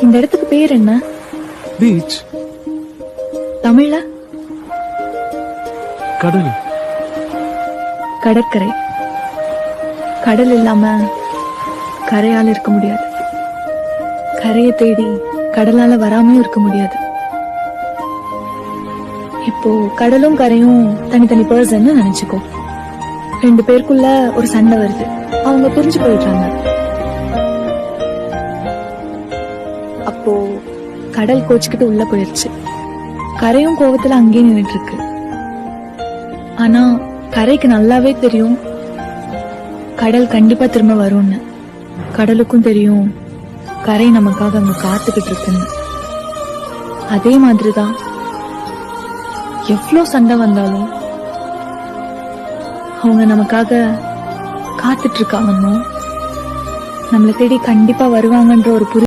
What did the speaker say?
இந்த இடத்துக்கு பேர் என்ன? பீச். தமிழ்ல? கடல். கடற்கரை. கடல் இல்லாம கரையால இருக்க முடியாது. கரையை தேடி கடலால வராமையும் இருக்க முடியாது. இப்போ கடலும் கரையும் தனித்தனி பர்சன் நினைச்சுக்கோ. 2 பேருக்குள்ள ஒரு சண்டை வருது, அவங்க பிரிஞ்சு போயிடுறாங்க. அப்போ கடல் கோச்சுக்கிட்டு உள்ள போயிருச்சு. கரையும் கோவத்துல அங்கேயே நின்னுட்டு இருக்கு. ஆனா கரைக்கு நல்லாவே தெரியும் கடல் கண்டிப்பா திரும்ப வரும்னு. கடலுக்கும் தெரியும் கரை நமக்காக அங்க காத்துக்கிட்டு இருக்குன்னு. அதே மாதிரிதான் எவ்வளவு சண்டை வந்தாலும் அவங்க நமக்காக காத்துட்டு இருக்காங்கன்னு, நம்மளை தேடி கண்டிப்பா வருவாங்கன்ற ஒரு